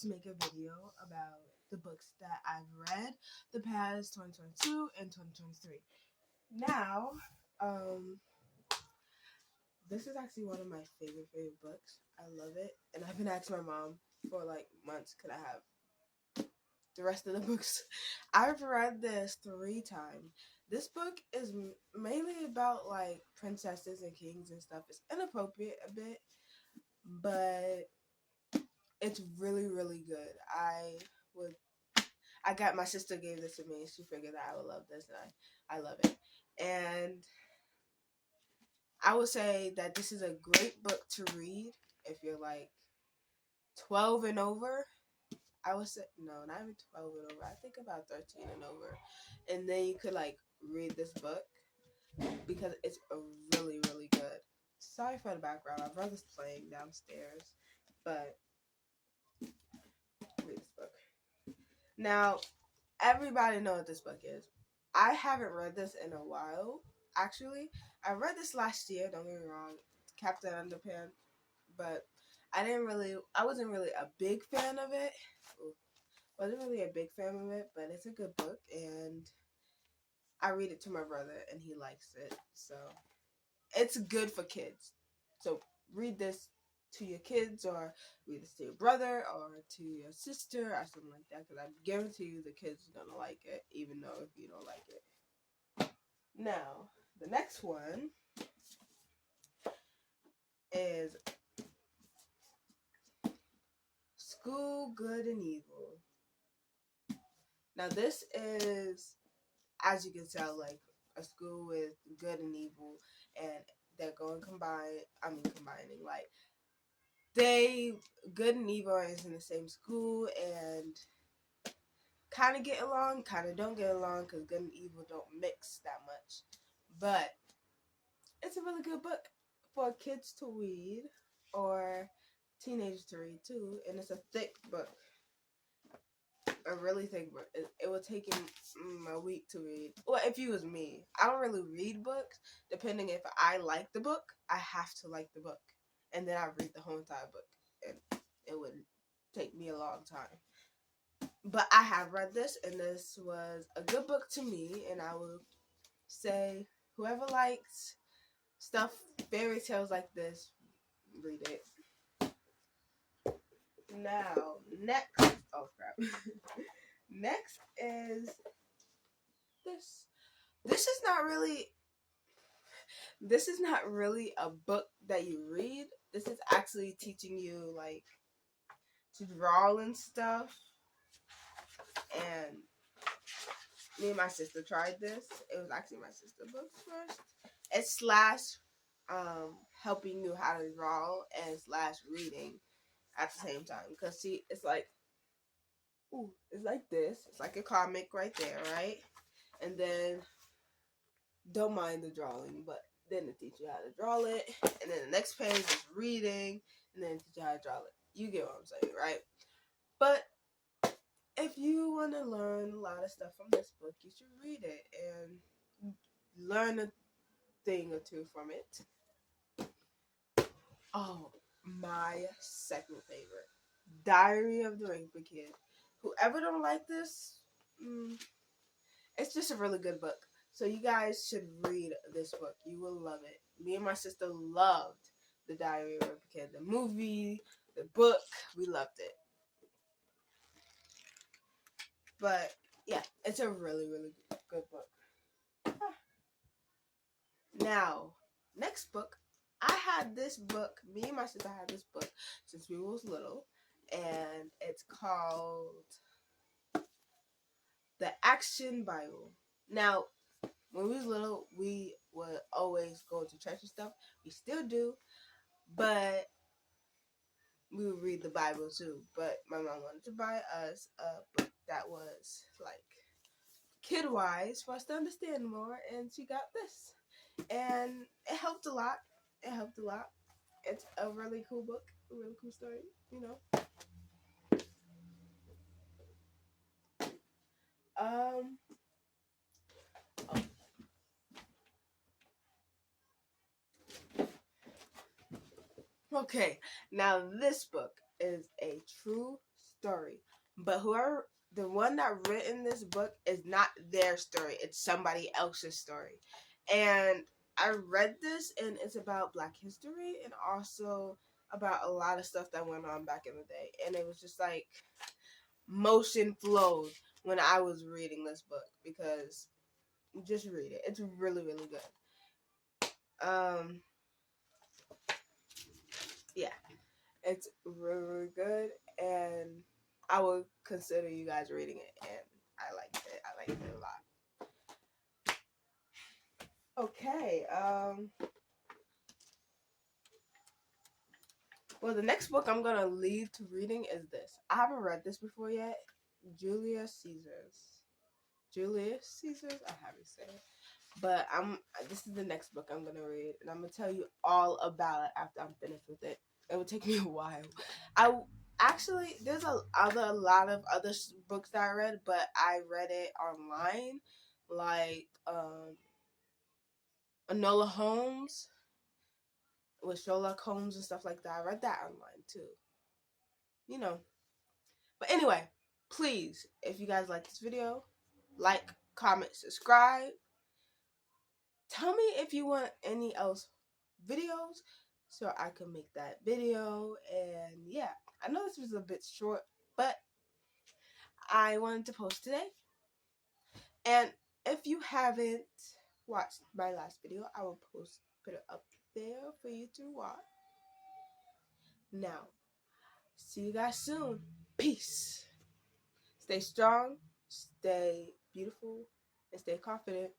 to make a video about the books that I've read the past 2022 and 2023. Now, um, this is actually one of my favorite books. I love it, and I've been asking my mom for like months, could I have the rest of the books? I've read this 3 times. This book is mainly about like princesses and kings and stuff. It's inappropriate a bit, but it's really good. Would I got my sister gave this to me. She figured that I would love this, and I love it. And I would say that this is a great book to read if you're like 12 and over. I would say no, not even 12 and over. I think about 13 and over, and then you could like read this book because it's a really good. Sorry for the background. My brother's playing downstairs, but read this book. Now, everybody knows what this book is. I haven't read this in a while. Actually, I read this last year. Don't get me wrong, Captain Underpants, but I wasn't really a big fan of it. Wasn't really a big fan of it, but it's a good book, and I read it to my brother, and he likes it. So it's good for kids. So read this to your kids, or read this to your brother, or to your sister, or something like that, because I guarantee you the kids are gonna like it, even though if you don't like it. Now, the next one is School Good and Evil. Now, this is, as you can tell, like a school with good and evil, and they're going combining, like they good and evil is in the same school and kind of get along, kind of don't get along because good and evil don't mix that much. But it's a really good book for kids to read or teenagers to read too, and it's a thick book. A really thick book. It will take you a week to read. Well, if you was me, I don't really read books. Depending if I like the book, I have to like the book, and then I read the whole entire book, and it would take me a long time. But I have read this, and this was a good book to me, and I will say whoever likes stuff, fairy tales like this, read it. Now, next, oh crap. Next is this. This is not really a book that you read. This is actually teaching you like to draw and stuff. And me and my sister tried this. It was actually my sister's book first. It's slash helping you how to draw and slash reading at the same time. Because see, it's like it's like this. It's like a comic right there, right? And then don't mind the drawing, but then it teaches you how to draw it, and then the next page is reading, and then it teaches you how to draw it. You get what I'm saying, right? But if you want to learn a lot of stuff from this book, you should read it and learn a thing or two from it. Oh, my second favorite, Diary of the Rainbow Kid. Whoever don't like this, it's just a really good book. So you guys should read this book. You will love it. Me and my sister loved The Diary of a Wimpy Kid. The movie, the book, we loved it. But yeah, it's a really good book. Now, next book. I had this book. Me and my sister had this book since we was little, and it's called The Action Bible. Now, when we was little, we would always go to church and stuff. We still do, but we would read the Bible too. But my mom wanted to buy us a book that was like kid wise for us to understand more, and she got this, and it helped a lot. It helped a lot. It's a really cool book, a really cool story, you know. Um. Okay, now this book is a true story, but the one that written this book is not their story. It's somebody else's story. And I read this, and it's about Black history and also about a lot of stuff that went on back in the day. And it was just like motion flowed when I was reading this book, because just read it. It's really, really good. Yeah, it's really, really good, and I would consider you guys reading it, and I liked it. I liked it a lot. Okay, well, the next book I'm gonna lead to reading is this. I haven't read this before yet. Julius Caesars. I haven't said it. But this is the next book I'm gonna read, and I'm gonna tell you all about it after I'm finished with it. It will take me a while. There's a lot of other books that I read, but I read it online, like Enola Holmes with Sherlock Holmes and stuff like that. I read that online too. You know. But anyway, please, if you guys like this video, like, comment, subscribe. Tell me if you want any else videos so I can make that video. And yeah, I know this was a bit short, but I wanted to post today. And if you haven't watched my last video, I will put it up there for you to watch. Now, see you guys soon. Peace. Stay strong, stay beautiful, and stay confident.